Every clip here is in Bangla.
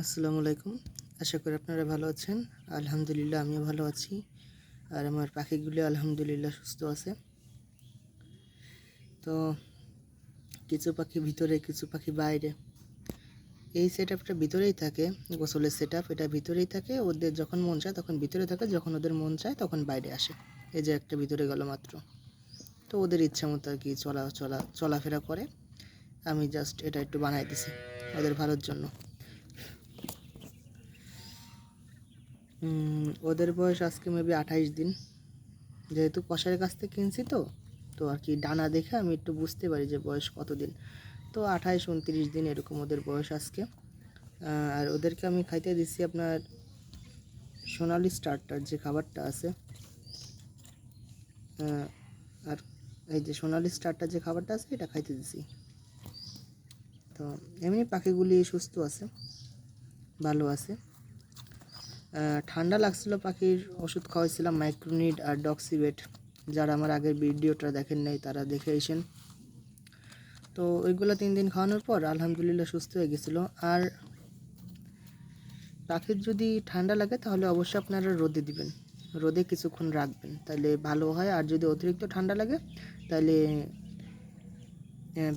আসসালামু আলাইকুম। আশা করি আপনারা ভালো আছেন। আলহামদুলিল্লাহ আমিও ভালো আছি। আর আমার পাখিগুলি আলহামদুলিল্লাহ সুস্থ আছে। তো কিছু পাখি ভিতরে, কিছু পাখি বাইরে। এই সেটআপটা ভিতরেই থাকে, গোসলের সেটআপ এটা ভিতরেই থাকে। ওদের যখন মন চায় তখন ভিতরে থাকে, যখন ওদের মন চায় তখন বাইরে আসে। এই যে একটা ভিতরে গেল মাত্র। তো ওদের ইচ্ছা মতো আর কি চলাফেরা করে। আমি জাস্ট এটা একটু বানাই দিছি ওদের ভালোর জন্য। ওদের বয়স আজকে মেবি 28 দিন। যেহেতু কসাইয়ের কাছ থেকে কিনছি তো তো আর কি ডানা দেখে আমি একটু বুঝতে পারি যে বয়স কত দিন। তো 28-29 দিন এরকম ওদের বয়স আজকে। আর ওদেরকে আমি খাইতে দিচ্ছি আপনার সোনালি স্টার্টার যে খাবারটা আছে। আর এই যে সোনালি স্টারটার যে খাবারটা আছে এটা খাইতে দিছি। তো এমনি পাখিগুলি সুস্থ আছে, ভালো আছে। ঠান্ডা লাগছিল, পাখির ওষুধ খাওয়াইছিলাম মাইক্রোনিড আর ডক্সিবেট। যারা আমার আগের ভিডিওটা দেখেন নাই তারা দেখে আসেন। তো ওইগুলো 3 দিন খাওয়ানোর পর আলহামদুলিল্লাহ সুস্থ হয়ে গেছিলো। আর পাখির যদি ঠান্ডা লাগে তাহলে অবশ্যই আপনারা রোদে দিবেন, রোদে কিছুক্ষণ রাখবেন, তাহলে ভালো হয়। আর যদি অতিরিক্ত ঠান্ডা লাগে তাহলে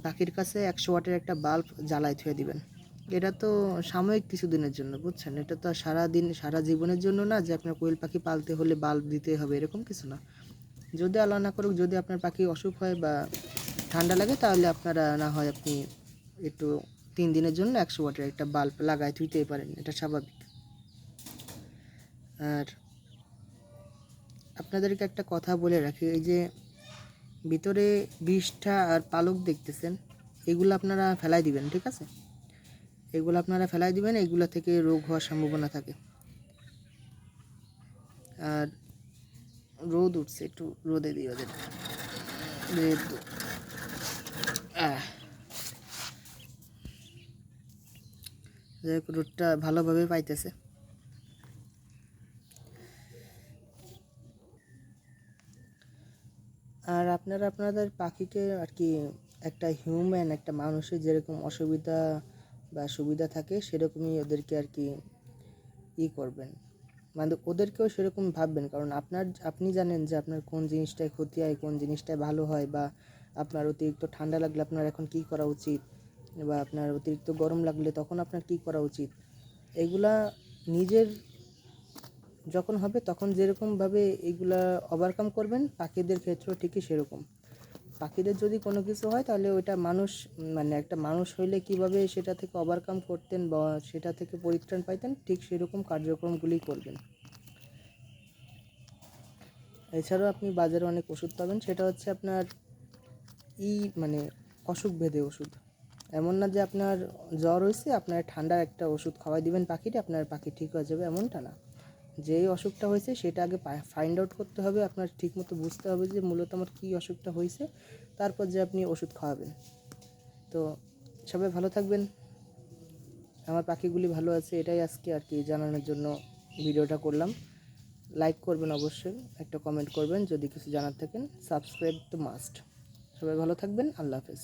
পাখির কাছে 100 ওয়াটের একটা বাল্ব জ্বালায় থুয়ে দিবেন। এটা তো সাময়িক কিছুদিনের জন্য, বুঝছেন? এটা তো সারাদিন সারা জীবনের জন্য না যে আপনার কোয়েল পাখি পালতে হলে বাল্ব দিতে হবে, এরকম কিছু না। যদি আল্লাহ না করুক যদি আপনার পাখি অসুখ হয় বা ঠান্ডা লাগে তাহলে আপনারা না হয় আপনি একটু 3 দিনের জন্য 100 ওয়াটের একটা বাল্ব লাগায় থুইতেই পারেন, এটা স্বাভাবিক। আর আপনাদেরকে একটা কথা বলে রাখি, এই যে ভিতরে বিষটা আর পালক দেখতেছেন, এগুলো আপনারা ফেলাই দিবেন, ঠিক আছে? এগুলো আপনারা ফেলাই দিবেন, এগুলো থেকে রোগ হওয়ার সম্ভাবনা থাকে। আর রোদ উঠছে, একটু রোদে দিই ওদের। রোদটা ভালোভাবে পাইতেছে। আর আপনারা আপনাদের পাখিকে আর কি একটা হিউম্যান, একটা মানুষের যেরকম অসুবিধা বা সুবিধা থাকে সেরকমই ওদেরকে আর কি করবেন, মানে ওদেরকেও সেরকম ভাববেন। কারণ আপনি জানেন যে আপনার কোন জিনিসটায় ক্ষতি হয়, কোন জিনিসটায় ভালো হয়, বা আপনার অতিরিক্ত ঠান্ডা লাগলে আপনার এখন কী করা উচিত, বা আপনার অতিরিক্ত গরম লাগলে তখন আপনার কী করা উচিত। এগুলা নিজের যখন হবে তখন যেরকমভাবে এগুলা ওভারকাম করবেন, পাখিদের ক্ষেত্রেও ঠিকই সেরকম। পাখিদের যদি কোনো কিছু হয় তাহলে ওইটা মানুষ, মানে একটা মানুষ হইলে কিভাবে সেটা থেকে ওভারকাম করতেন বা সেটা থেকে পরিত্রাণ পাইতেন, ঠিক সেরকম কার্যক্রমগুলি করবেন। এছাড়াও আপনি বাজারে অনেক ওষুধ পাবেন, সেটা হচ্ছে আপনার মানে অসুখ ভেদে ওষুধ। এমন না যে আপনার জ্বর হয়েছে আপনার ঠান্ডার একটা ওষুধ খাওয়াই দিবেন পাখিটা, আপনার পাখি ঠিক হয়ে যাবে, এমনটা না। যেই অসুখটা হয়েছে সেটা আগে ফাইন্ড আউট করতে হবে, আপনার ঠিকমতো বুঝতে হবে যে মূলত আমার কী অসুখটা হয়েছে, তারপর যে আপনি ওষুধ খাওয়াবেন। তো সবাই ভালো থাকবেন, আমার পাখিগুলি ভালো আছে, এটাই আজকে আর কি জানানোর জন্য ভিডিওটা করলাম। লাইক করবেন অবশ্যই, একটা কমেন্ট করবেন যদি কিছু জানার থাকেন, সাবস্ক্রাইব তো মাস্ট। সবাই ভালো থাকবেন, আল্লাহ হাফেজ।